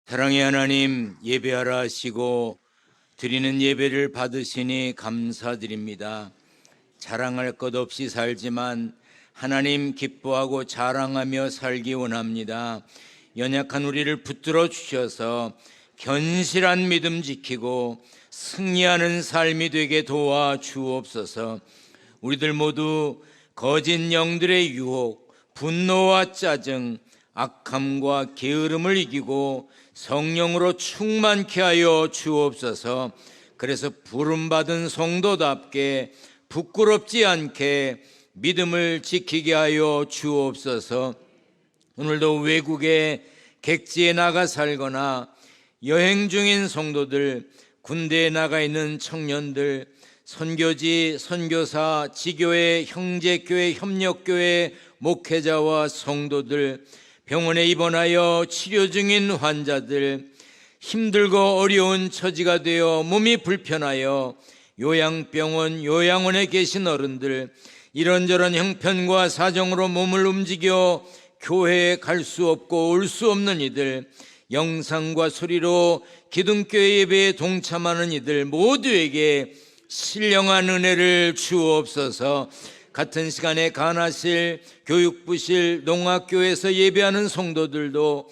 사랑의 하나님, 예배하라 하시고 드리는 예배를 받으시니 감사드립니다. 자랑할 것 없이 살지만 하나님 기뻐하고 자랑하며 살기 원합니다. 연약한 우리를 붙들어 주셔서 견실한 믿음 지키고 승리하는 삶이 되게 도와 주옵소서. 우리들 모두 거짓 영들의 유혹, 분노와 짜증, 악함과 게으름을 이기고 성령으로 충만케 하여 주옵소서. 그래서 부름받은 성도답게 부끄럽지 않게 믿음을 지키게 하여 주옵소서. 오늘도 외국에 객지에 나가 살거나 여행 중인 성도들, 군대에 나가 있는 청년들, 선교지, 선교사, 지교회, 형제교회, 협력교회, 목회자와 성도들, 병원에 입원하여 치료 중인 환자들, 힘들고 어려운 처지가 되어 몸이 불편하여 요양병원, 요양원에 계신 어른들, 이런저런 형편과 사정으로 몸을 움직여 교회에 갈 수 없고 올 수 없는 이들, 영상과 소리로 기둥교회 예배에 동참하는 이들 모두에게 신령한 은혜를 주옵소서. 같은 시간에 간화실, 교육부실, 농학교에서 예배하는 성도들도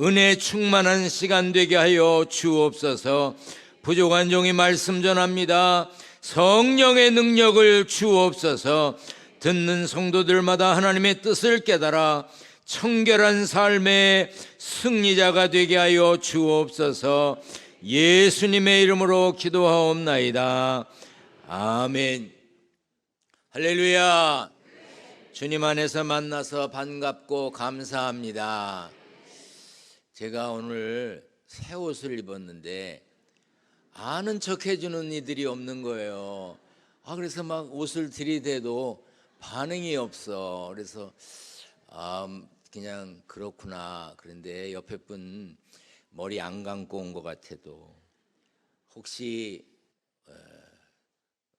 은혜 충만한 시간 되게 하여 주옵소서. 부족한 종이 말씀 전합니다. 성령의 능력을 주옵소서. 듣는 성도들마다 하나님의 뜻을 깨달아 청결한 삶의 승리자가 되게 하여 주옵소서. 예수님의 이름으로 기도하옵나이다. 아멘. 할렐루야. 주님 안에서 만나서 반갑고 감사합니다. 제가 오늘 새 옷을 입었는데 아는 척 해주는 이들이 없는 거예요. 그래서 막 옷을 들이대도 반응이 없어. 그래서 그냥 그렇구나. 그런데 옆에 분 머리 안 감고 온 것 같아도 혹시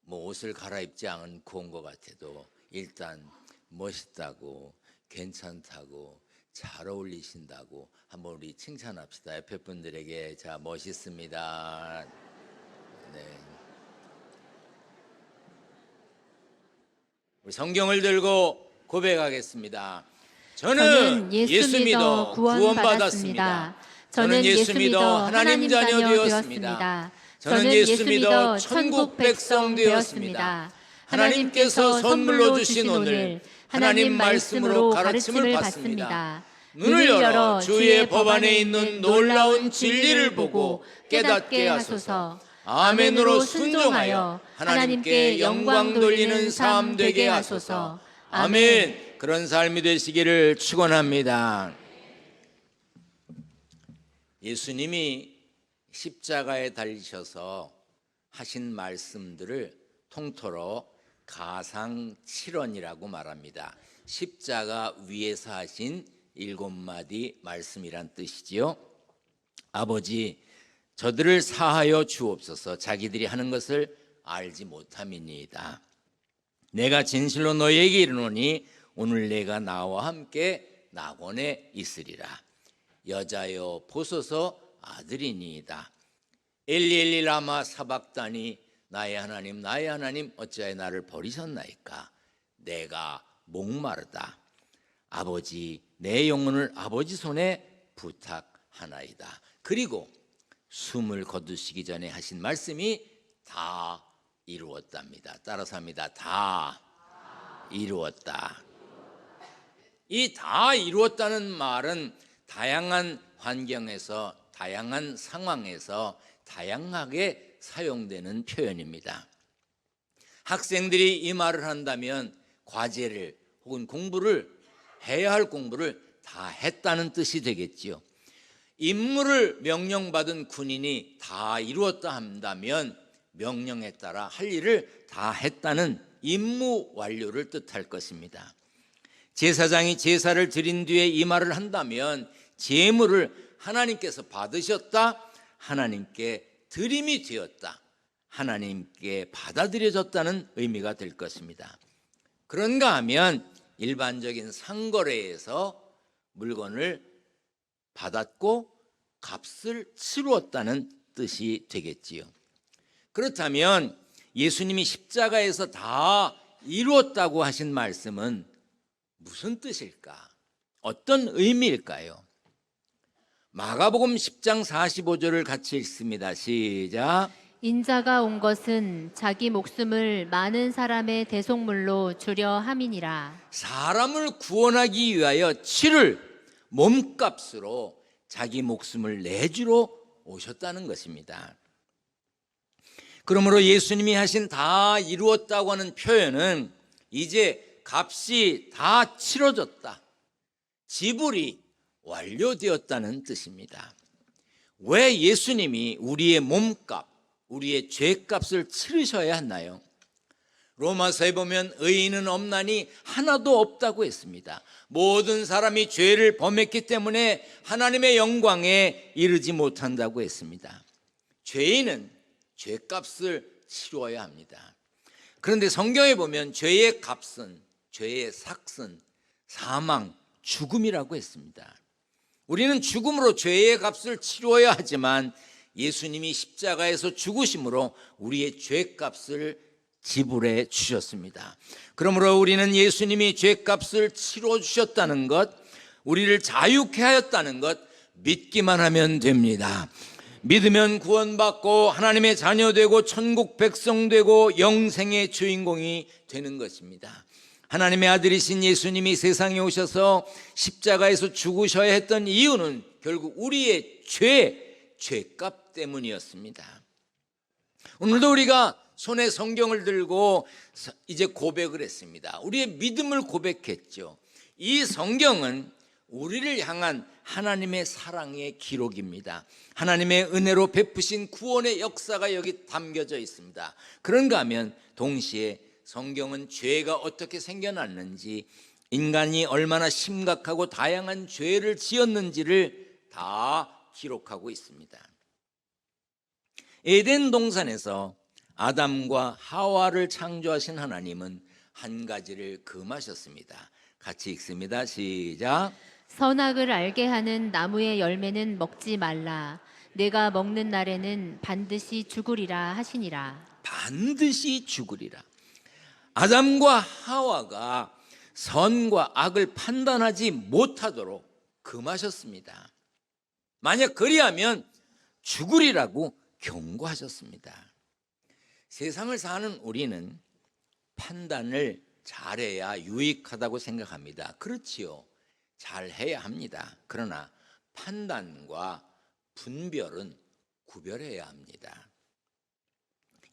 뭐 옷을 갈아입지 않고 온 것 같아도 일단 멋있다고, 괜찮다고, 잘 어울리신다고 한번 우리 칭찬합시다. 옆에 분들에게. 자, 멋있습니다. 네. 우리 성경을 들고 고백하겠습니다. 저는 예수 믿어 구원받았습니다. 저는 예수 믿어 하나님 자녀 되었습니다. 저는 예수 믿어 천국 백성 되었습니다. 하나님께서 선물로 주신 오늘 하나님 말씀으로 가르침을 받습니다. 눈을 열어 주의 법 안에 있는 놀라운 진리를 보고 깨닫게 하소서. 아멘으로 순종하여 하나님께 영광 돌리는 삶 되게 하소서. 아멘. 그런 삶이 되시기를 축원합니다. 예수님이 십자가에 달리셔서 하신 말씀들을 통틀어 가상칠언이라고 말합니다. 십자가 위에서 하신 7마디 말씀이란 뜻이지요. 아버지, 저들을 사하여 주옵소서. 자기들이 하는 것을 알지 못함이니이다. 내가 진실로 너희에게 이르노니 오늘 내가 나와 함께 낙원에 있으리라. 여자여 보소서 아들이니이다. 엘리 엘리 라마 사박다니, 나의 하나님 나의 하나님 어찌하여 나를 버리셨나이까. 내가 목마르다. 아버지, 내 영혼을 아버지 손에 부탁하나이다. 그리고 숨을 거두시기 전에 하신 말씀이 다 이루었답니다. 따라서 합니다. 다 이루었다. 이 다 이루었다는 말은 다양한 환경에서, 다양한 상황에서 다양하게 사용되는 표현입니다. 학생들이 이 말을 한다면 과제를 혹은 공부를, 해야 할 공부를 다 했다는 뜻이 되겠지요. 임무를 명령받은 군인이 다 이루었다 한다면 명령에 따라 할 일을 다 했다는 임무 완료를 뜻할 것입니다. 제사장이 제사를 드린 뒤에 이 말을 한다면 제물을 하나님께서 받으셨다, 하나님께 드림이 되었다, 하나님께 받아들여졌다는 의미가 될 것입니다. 그런가 하면 일반적인 상거래에서 물건을 받았고 값을 치루었다는 뜻이 되겠지요. 그렇다면 예수님이 십자가에서 다 이루었다고 하신 말씀은 무슨 뜻일까? 어떤 의미일까요? 마가복음 10장 45절을 같이 읽습니다. 시작. 인자가 온 것은 자기 목숨을 많은 사람의 대속물로 주려 함이니라. 사람을 구원하기 위하여 치를 몸값으로 자기 목숨을 내주러 오셨다는 것입니다. 그러므로 예수님이 하신 다 이루었다고 하는 표현은 이제 값이 다 치러졌다, 지불이 완료되었다는 뜻입니다. 왜 예수님이 우리의 몸값, 우리의 죄값을 치르셔야 했나요? 로마서에 보면 의인은 없나니 하나도 없다고 했습니다. 모든 사람이 죄를 범했기 때문에 하나님의 영광에 이르지 못한다고 했습니다. 죄인은 죄값을 치루어야 합니다. 그런데 성경에 보면 죄의 값은, 죄의 삭은 사망, 죽음이라고 했습니다. 우리는 죽음으로 죄의 값을 치루어야 하지만 예수님이 십자가에서 죽으심으로 우리의 죄값을 지불해 주셨습니다. 그러므로 우리는 예수님이 죄값을 치러 주셨다는 것, 우리를 자유케 하였다는 것 믿기만 하면 됩니다. 믿으면 구원받고 하나님의 자녀 되고 천국 백성 되고 영생의 주인공이 되는 것입니다. 하나님의 아들이신 예수님이 세상에 오셔서 십자가에서 죽으셔야 했던 이유는 결국 우리의 죄값 때문이었습니다. 오늘도 우리가 손에 성경을 들고 이제 고백을 했습니다. 우리의 믿음을 고백했죠. 이 성경은 우리를 향한 하나님의 사랑의 기록입니다. 하나님의 은혜로 베푸신 구원의 역사가 여기 담겨져 있습니다. 그런가 하면 동시에 성경은 죄가 어떻게 생겨났는지, 인간이 얼마나 심각하고 다양한 죄를 지었는지를 다 기록하고 있습니다. 에덴 동산에서 아담과 하와를 창조하신 하나님은 한 가지를 금하셨습니다. 같이 읽습니다. 시작. 선악을 알게 하는 나무의 열매는 먹지 말라. 내가 먹는 날에는 반드시 죽으리라 하시니라. 반드시 죽으리라. 아담과 하와가 선과 악을 판단하지 못하도록 금하셨습니다. 만약 그리하면 죽으리라고 경고하셨습니다. 세상을 사는 우리는 판단을 잘해야 유익하다고 생각합니다. 그렇지요. 잘해야 합니다. 그러나 판단과 분별은 구별해야 합니다.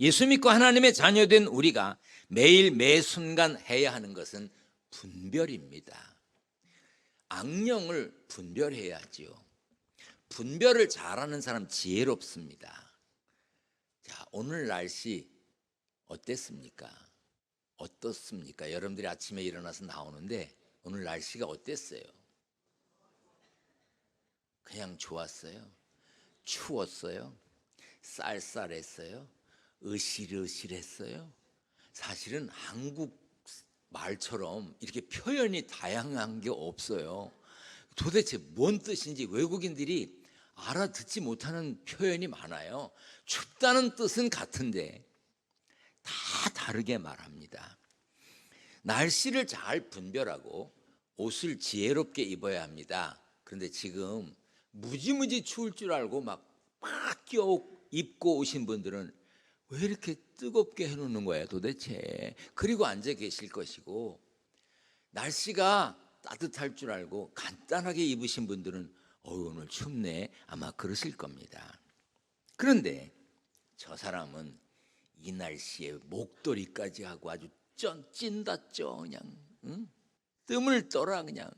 예수 믿고 하나님의 자녀된 우리가 매일 매 순간 해야 하는 것은 분별입니다. 악령을 분별해야지요. 분별을 잘하는 사람 지혜롭습니다. 자, 오늘 날씨 어땠습니까? 어떻습니까? 여러분들이 아침에 일어나서 나오는데 오늘 날씨가 어땠어요? 그냥 좋았어요? 추웠어요? 쌀쌀했어요? 으실으실했어요? 사실은 한국 말처럼 이렇게 표현이 다양한 게 없어요. 도대체 뭔 뜻인지 외국인들이 알아듣지 못하는 표현이 많아요. 춥다는 뜻은 같은데 다 다르게 말합니다. 날씨를 잘 분별하고 옷을 지혜롭게 입어야 합니다. 그런데 지금 무지무지 추울 줄 알고 막 껴 입고 오신 분들은 왜 이렇게 뜨겁게 해놓는 거예요 도대체. 그리고 앉아 계실 것이고, 날씨가 따뜻할 줄 알고 간단하게 입으신 분들은 오늘 춥네 아마 그러실 겁니다. 그런데 저 사람은 이 날씨에 목도리까지 하고 아주 찐다죠. 그냥 뜸을 떠라 그냥.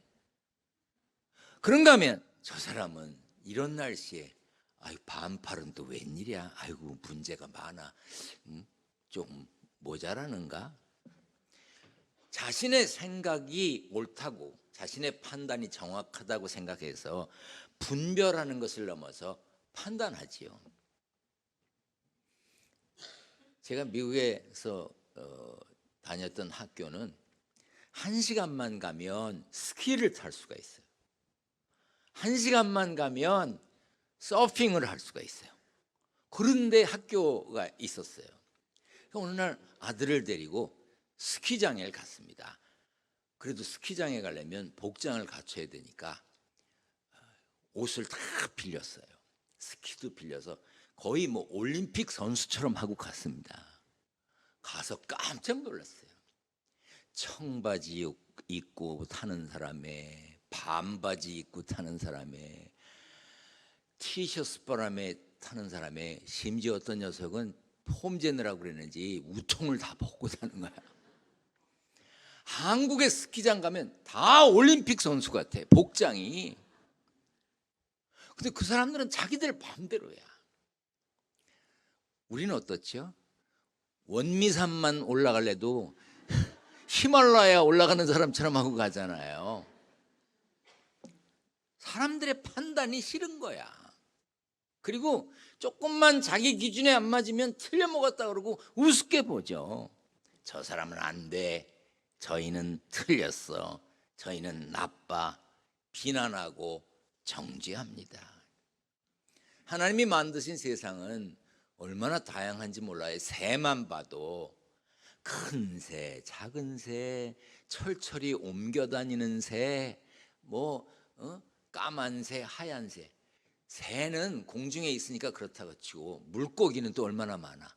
그런가 하면 저 사람은 이런 날씨에 아유 반팔은 또 웬일이야, 아이고 문제가 많아, 좀 모자라는가. 자신의 생각이 옳다고, 자신의 판단이 정확하다고 생각해서 분별하는 것을 넘어서 판단하지요. 제가 미국에서 다녔던 학교는 1시간만 가면 스키를 탈 수가 있어요. 1시간만 가면 서핑을 할 수가 있어요. 그런데 학교가 있었어요. 어느 날 아들을 데리고 스키장에 갔습니다. 그래도 스키장에 가려면 복장을 갖춰야 되니까 옷을 다 빌렸어요. 스키도 빌려서 거의 뭐 올림픽 선수처럼 하고 갔습니다. 가서 깜짝 놀랐어요. 청바지 입고 타는 사람에, 반바지 입고 타는 사람에, 티셔츠 바람에 타는 사람에, 심지어 어떤 녀석은 폼제느라고 그랬는지 우통을 다 벗고 타는 거야. 한국의 스키장 가면 다 올림픽 선수 같아, 복장이. 근데 그 사람들은 자기들 마음대로야. 우리는 어떻죠? 원미산만 올라갈래도 히말라야 올라가는 사람처럼 하고 가잖아요. 사람들의 판단이 싫은 거야. 그리고 조금만 자기 기준에 안 맞으면 틀려 먹었다 그러고 우습게 보죠. 저 사람은 안 돼. 저희는 틀렸어. 저희는 나빠. 비난하고 정죄합니다. 하나님이 만드신 세상은 얼마나 다양한지 몰라요. 새만 봐도 큰 새, 작은 새, 철철이 옮겨다니는 새, 까만 새, 하얀 새. 새는 공중에 있으니까 그렇다고 치고 물고기는 또 얼마나 많아.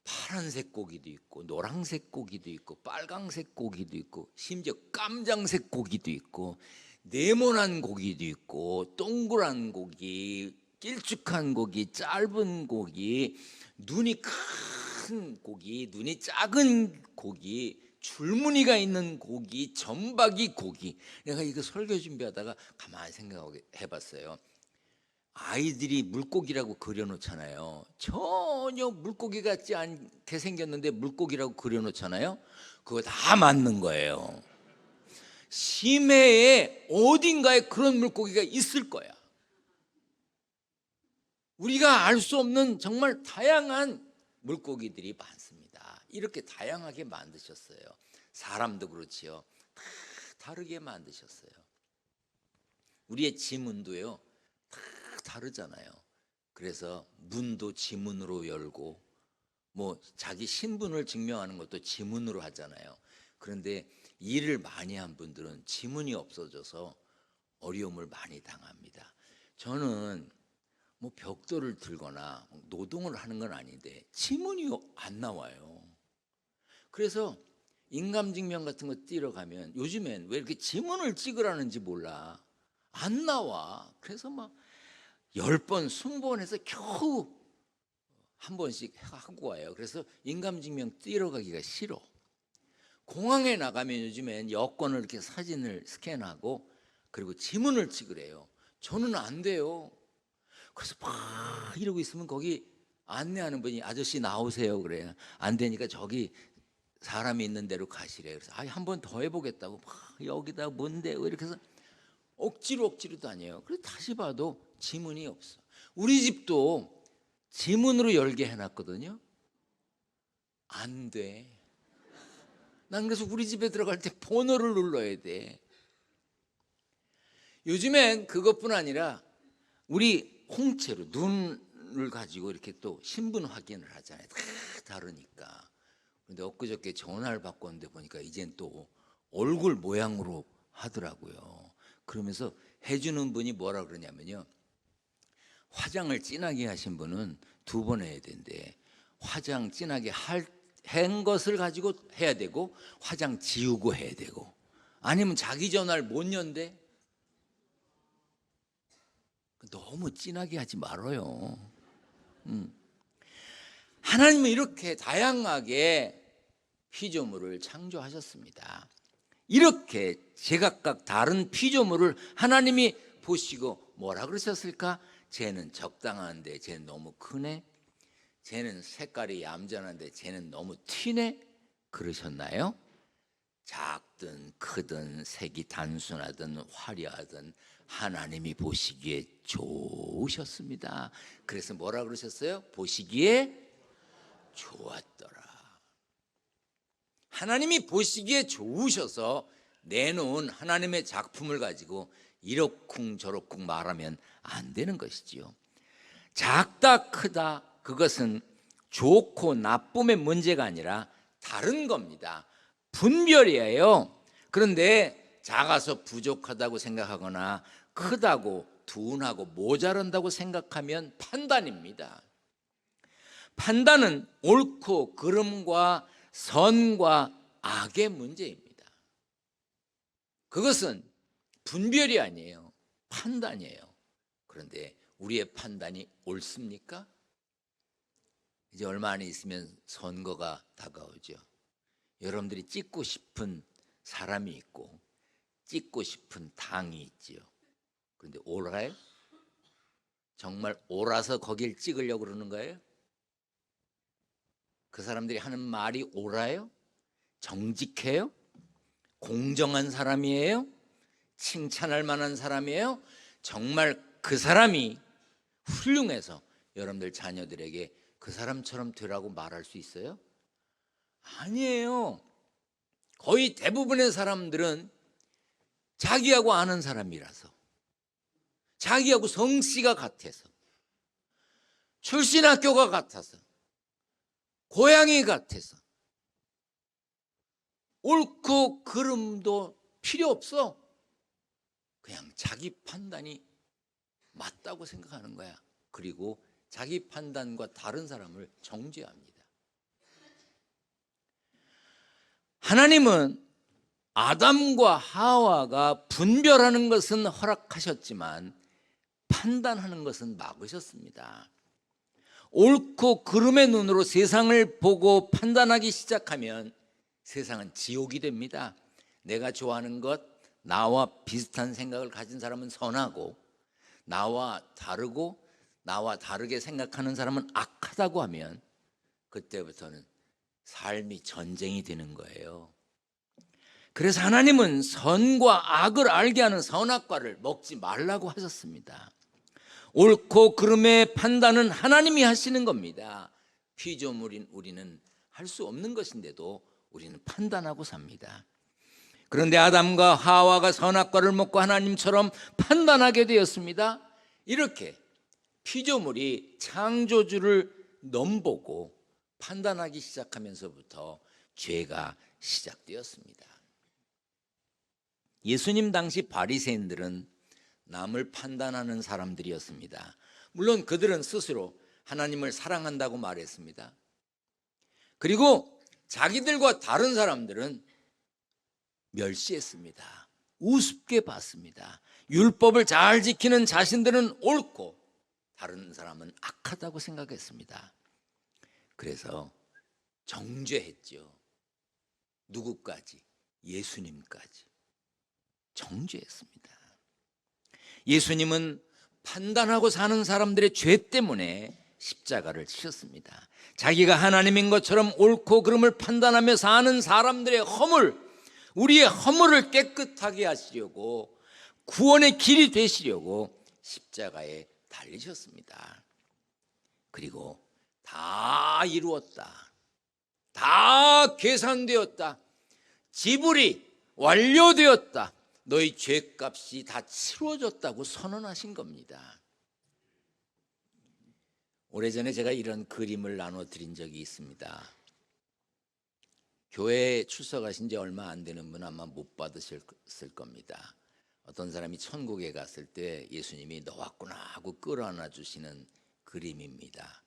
파란색 고기도 있고 노란색 고기도 있고 빨강색 고기도 있고 심지어 깜장색 고기도 있고 네모난 고기도 있고 동그란 고기, 길쭉한 고기, 짧은 고기, 눈이 큰 고기, 눈이 작은 고기, 줄무늬가 있는 고기, 점박이 고기. 내가 이거 설교 준비하다가 가만히 생각해 봤어요. 아이들이 물고기라고 그려놓잖아요. 전혀 물고기 같지 않게 생겼는데 물고기라고 그려놓잖아요. 그거 다 맞는 거예요. 심해에 어딘가에 그런 물고기가 있을 거야. 우리가 알 수 없는 정말 다양한 물고기들이 많습니다. 이렇게 다양하게 만드셨어요. 사람도 그렇지요. 다 다르게 만드셨어요. 우리의 지문도요, 다 다르잖아요. 그래서 문도 지문으로 열고, 자기 신분을 증명하는 것도 지문으로 하잖아요. 그런데 일을 많이 한 분들은 지문이 없어져서 어려움을 많이 당합니다. 저는 벽돌을 들거나 노동을 하는 건 아닌데 지문이 안 나와요. 그래서 인감증명 같은 거 띄러 가면 요즘엔 왜 이렇게 지문을 찍으라는지 몰라. 안 나와. 그래서 10번, 20번 해서 겨우 한 번씩 하고 와요. 그래서 인감증명 띄러 가기가 싫어. 공항에 나가면 요즘엔 여권을 이렇게 사진을 스캔하고 그리고 지문을 찍으래요. 저는 안 돼요. 그래서 막 이러고 있으면 거기 안내하는 분이 아저씨 나오세요 그래요. 안 되니까 저기 사람이 있는 데로 가시래요. 그래서 한 번 더 해보겠다고 막 여기다 뭔데요 이렇게 해서 억지로 다녀요. 그래서 다시 봐도 지문이 없어. 우리 집도 지문으로 열게 해놨거든요. 안 돼. 난 그래서 우리 집에 들어갈 때 번호를 눌러야 돼. 요즘엔 그것뿐 아니라 우리 홍채로 눈을 가지고 이렇게 또 신분 확인을 하잖아요. 다 다르니까. 그런데 엊그저께 전화를 바꿨는데 보니까 이젠 또 얼굴 모양으로 하더라고요. 그러면서 해주는 분이 뭐라 그러냐면요. 화장을 진하게 하신 분은 2번 해야 된대. 화장 진하게 한 것을 가지고 해야 되고 화장 지우고 해야 되고 아니면 자기 전화를 못 연대. 너무 진하게 하지 말아요. 하나님은 이렇게 다양하게 피조물을 창조하셨습니다. 이렇게 제각각 다른 피조물을 하나님이 보시고 뭐라 그러셨을까? 쟤는 적당한데 쟤는 너무 크네. 쟤는 색깔이 얌전한데 쟤는 너무 튀네. 그러셨나요? 작든 크든 색이 단순하든 화려하든 하나님이 보시기에 좋으셨습니다. 그래서 뭐라 그러셨어요? 보시기에 좋았더라. 하나님이 보시기에 좋으셔서 내놓은 하나님의 작품을 가지고 이러쿵저러쿵 말하면 안 되는 것이지요. 작다 크다 그것은 좋고 나쁨의 문제가 아니라 다른 겁니다. 분별이에요. 그런데 작아서 부족하다고 생각하거나 크다고 둔하고 모자란다고 생각하면 판단입니다. 판단은 옳고 그름과 선과 악의 문제입니다. 그것은 분별이 아니에요. 판단이에요. 그런데 우리의 판단이 옳습니까? 이제 얼마 안 있으면 선거가 다가오죠. 여러분들이 찍고 싶은 사람이 있고 찍고 싶은 당이 있지요. 그런데 옳아요? 정말 옳아서 거길 찍으려고 그러는 거예요? 그 사람들이 하는 말이 옳아요? 정직해요? 공정한 사람이에요? 칭찬할 만한 사람이에요? 정말 그 사람이 훌륭해서 여러분들 자녀들에게 그 사람처럼 되라고 말할 수 있어요? 아니에요. 거의 대부분의 사람들은 자기하고 아는 사람이라서, 자기하고 성씨가 같아서, 출신 학교가 같아서, 고향이 같아서, 옳고 그름도 필요 없어. 그냥 자기 판단이 맞다고 생각하는 거야. 그리고 자기 판단과 다른 사람을 정죄합니다. 하나님은 아담과 하와가 분별하는 것은 허락하셨지만 판단하는 것은 막으셨습니다. 옳고 그름의 눈으로 세상을 보고 판단하기 시작하면 세상은 지옥이 됩니다. 내가 좋아하는 것, 나와 비슷한 생각을 가진 사람은 선하고, 나와 다르게 생각하는 사람은 악하다고 하면 그때부터는 삶이 전쟁이 되는 거예요. 그래서 하나님은 선과 악을 알게 하는 선악과를 먹지 말라고 하셨습니다. 옳고 그름의 판단은 하나님이 하시는 겁니다. 피조물인 우리는 할 수 없는 것인데도 우리는 판단하고 삽니다. 그런데 아담과 하와가 선악과를 먹고 하나님처럼 판단하게 되었습니다. 이렇게 피조물이 창조주를 넘보고 판단하기 시작하면서부터 죄가 시작되었습니다. 예수님 당시 바리새인들은 남을 판단하는 사람들이었습니다. 물론 그들은 스스로 하나님을 사랑한다고 말했습니다. 그리고 자기들과 다른 사람들은 멸시했습니다. 우습게 봤습니다. 율법을 잘 지키는 자신들은 옳고 다른 사람은 악하다고 생각했습니다. 그래서 정죄했죠. 누구까지? 예수님까지 정죄했습니다. 예수님은 판단하고 사는 사람들의 죄 때문에 십자가를 지셨습니다. 자기가 하나님인 것처럼 옳고 그름을 판단하며 사는 사람들의 허물, 우리의 허물을 깨끗하게 하시려고, 구원의 길이 되시려고 십자가에 달리셨습니다. 그리고 다 이루었다, 다 계산되었다, 지불이 완료되었다, 너희 죄값이 다 치루어졌다고 선언하신 겁니다. 오래전에 제가 이런 그림을 나눠드린 적이 있습니다. 교회에 출석하신 지 얼마 안 되는 분 아마 못 받으셨을 겁니다. 어떤 사람이 천국에 갔을 때 예수님이 너 왔구나 하고 끌어안아 주시는 그림입니다.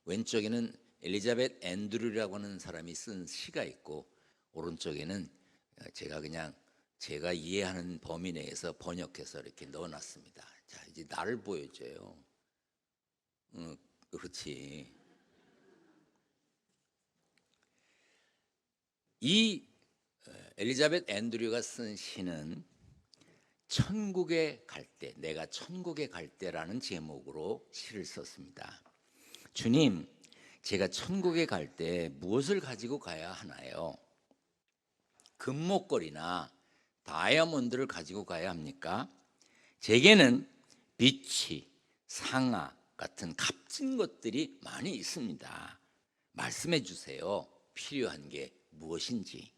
왼쪽에는 엘리자벳 앤드류라고 하는 사람이 쓴 시가 있고, 오른쪽에는 제가 이해하는 범위 내에서 번역해서 이렇게 넣어놨습니다. 자, 이제 나를 보여줘요. 그렇지. 이 엘리자벳 앤드류가 쓴 시는 천국에 갈 때, 내가 천국에 갈 때라는 제목으로 시를 썼습니다. 주님, 제가 천국에 갈 때 무엇을 가지고 가야 하나요? 금목걸이나 다이아몬드를 가지고 가야 합니까? 제게는 비치, 상아 같은 값진 것들이 많이 있습니다. 말씀해 주세요. 필요한 게 무엇인지.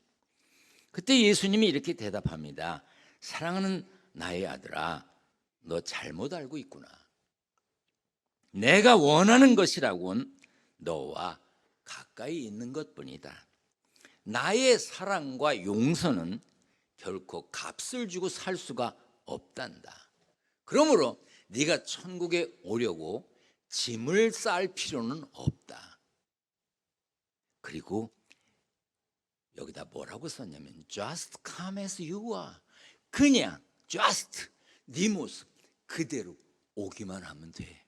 그때 예수님이 이렇게 대답합니다. 사랑하는 나의 아들아, 너 잘못 알고 있구나. 내가 원하는 것이라곤 너와 가까이 있는 것뿐이다. 나의 사랑과 용서는 결코 값을 주고 살 수가 없단다. 그러므로 네가 천국에 오려고 짐을 쌀 필요는 없다. 그리고 여기다 뭐라고 썼냐면 just come as you are. 그냥 just 네 모습 그대로 오기만 하면 돼.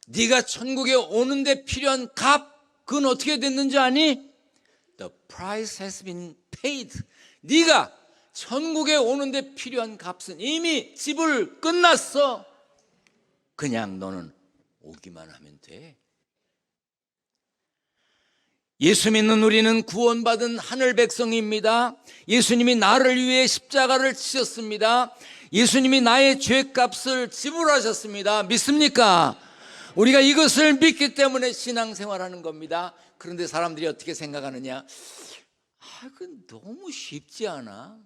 네가 천국에 오는데 필요한 값, 그건 어떻게 됐는지 아니? The price has been paid. 네가 천국에 오는데 필요한 값은 이미 지불 끝났어. 그냥 너는 오기만 하면 돼. 예수 믿는 우리는 구원받은 하늘 백성입니다. 예수님이 나를 위해 십자가를 지셨습니다. 예수님이 나의 죄값을 지불하셨습니다. 믿습니까? 우리가 이것을 믿기 때문에 신앙생활하는 겁니다. 그런데 사람들이 어떻게 생각하느냐? 그건 너무 쉽지 않아?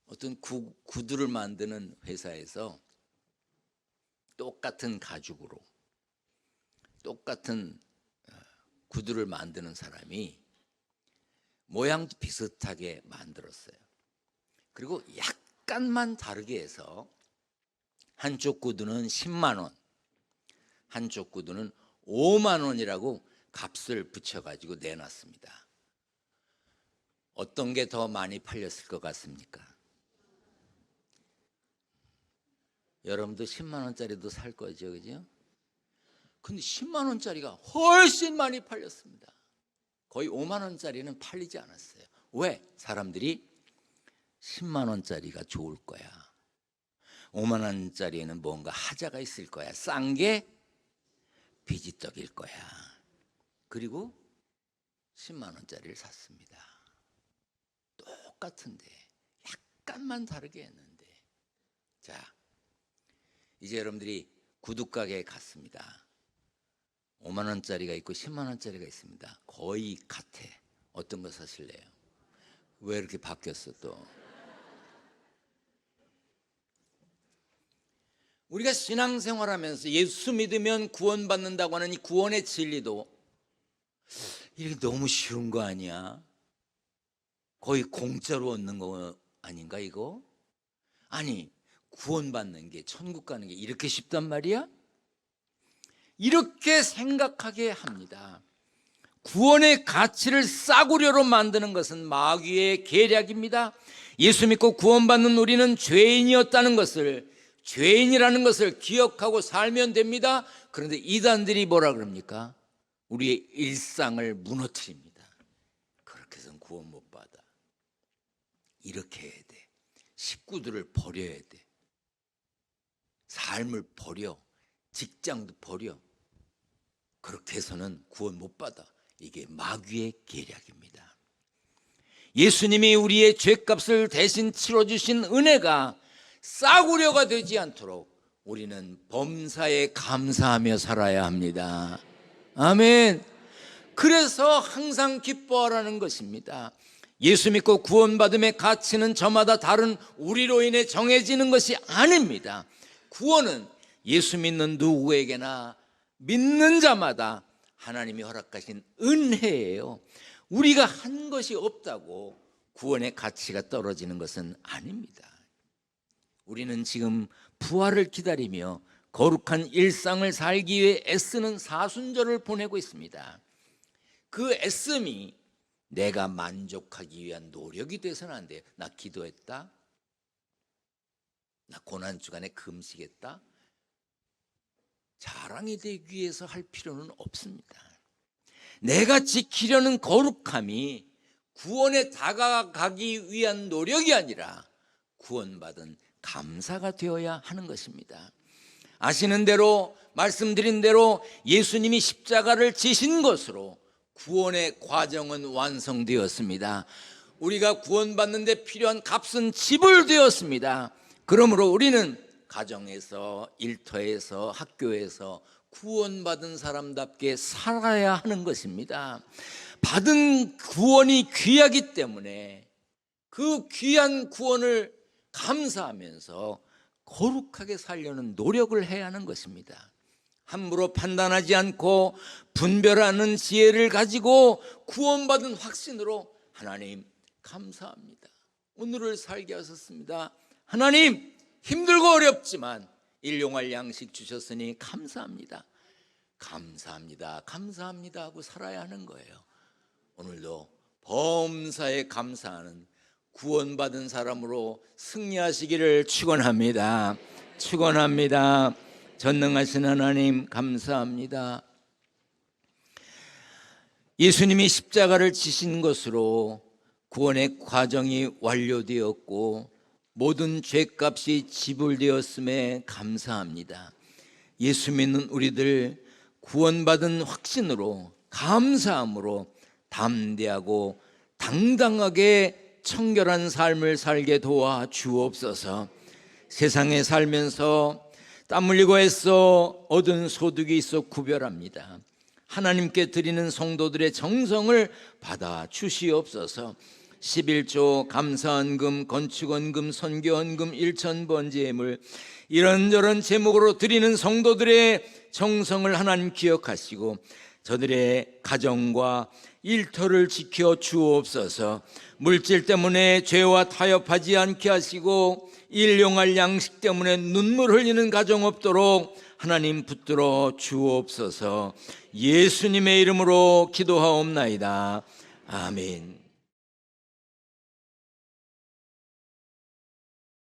어떤 구두를 만드는 회사에서 똑같은 가죽으로 똑같은 구두를 만드는 사람이 모양도 비슷하게 만들었어요. 그리고 약간만 다르게 해서 한쪽 구두는 10만 원, 한쪽 구두는 5만 원이라고 값을 붙여가지고 내놨습니다. 어떤 게 더 많이 팔렸을 것 같습니까? 여러분도 10만 원짜리도 살 거죠, 그죠? 근데 10만 원짜리가 훨씬 많이 팔렸습니다. 거의 5만 원짜리는 팔리지 않았어요. 왜? 사람들이 10만 원짜리가 좋을 거야. 5만 원짜리에는 뭔가 하자가 있을 거야. 싼 게 비지떡일 거야. 그리고 10만 원짜리를 샀습니다. 똑같은데 약간만 다르게 했는데. 자, 이제 여러분들이 구두가게에 갔습니다. 5만 원짜리가 있고 10만 원짜리가 있습니다. 거의 같아. 어떤 거 사실래요? 왜 이렇게 바뀌었어 또? 우리가 신앙생활하면서 예수 믿으면 구원받는다고 하는 이 구원의 진리도 이게 너무 쉬운 거 아니야? 거의 공짜로 얻는 거 아닌가 이거? 아니, 구원받는 게, 천국 가는 게 이렇게 쉽단 말이야? 이렇게 생각하게 합니다. 구원의 가치를 싸구려로 만드는 것은 마귀의 계략입니다. 예수 믿고 구원받는 우리는 죄인이었다는 것을, 죄인이라는 것을 기억하고 살면 됩니다. 그런데 이단들이 뭐라 그럽니까? 우리의 일상을 무너뜨립니다. 그렇게 해서는 구원 못 받아. 이렇게 해야 돼. 식구들을 버려야 돼. 삶을 버려. 직장도 버려. 그렇게 해서는 구원 못 받아. 이게 마귀의 계략입니다. 예수님이 우리의 죄값을 대신 치러주신 은혜가 싸구려가 되지 않도록 우리는 범사에 감사하며 살아야 합니다. 아멘. 그래서 항상 기뻐하라는 것입니다. 예수 믿고 구원받음의 가치는 저마다 다른 우리로 인해 정해지는 것이 아닙니다. 구원은 예수 믿는 누구에게나 믿는 자마다 하나님이 허락하신 은혜예요. 우리가 한 것이 없다고 구원의 가치가 떨어지는 것은 아닙니다. 우리는 지금 부활을 기다리며 거룩한 일상을 살기 위해 애쓰는 사순절을 보내고 있습니다. 그 애씀이 내가 만족하기 위한 노력이 돼서는 안 돼요. 나 기도했다, 나 고난주간에 금식했다, 자랑이 되기 위해서 할 필요는 없습니다. 내가 지키려는 거룩함이 구원에 다가가기 위한 노력이 아니라 구원받은 감사가 되어야 하는 것입니다. 아시는 대로, 말씀드린 대로 예수님이 십자가를 지신 것으로 구원의 과정은 완성되었습니다. 우리가 구원받는 데 필요한 값은 지불되었습니다. 그러므로 우리는 가정에서, 일터에서, 학교에서 구원받은 사람답게 살아야 하는 것입니다. 받은 구원이 귀하기 때문에 그 귀한 구원을 감사하면서 거룩하게 살려는 노력을 해야 하는 것입니다. 함부로 판단하지 않고 분별하는 지혜를 가지고 구원받은 확신으로 하나님 감사합니다. 오늘을 살게 하셨습니다. 하나님 힘들고 어렵지만 일용할 양식 주셨으니 감사합니다. 감사합니다. 감사합니다 하고 살아야 하는 거예요. 오늘도 범사에 감사하는 구원받은 사람으로 승리하시기를 축원합니다. 축원합니다. 전능하신 하나님 감사합니다. 예수님이 십자가를 지신 것으로 구원의 과정이 완료되었고 모든 죄값이 지불되었음에 감사합니다. 예수 믿는 우리들 구원받은 확신으로 감사함으로 담대하고 당당하게 청결한 삶을 살게 도와 주옵소서. 세상에 살면서 땀 흘리고 애써 얻은 소득이 있어 구별합니다. 하나님께 드리는 성도들의 정성을 받아 주시옵소서. 11조, 감사헌금, 건축헌금, 선교헌금, 일천번제물 이런저런 제목으로 드리는 성도들의 정성을 하나님 기억하시고 저들의 가정과 일터를 지켜 주옵소서. 물질 때문에 죄와 타협하지 않게 하시고 일용할 양식 때문에 눈물 흘리는 가정 없도록 하나님 붙들어 주옵소서. 예수님의 이름으로 기도하옵나이다. 아멘.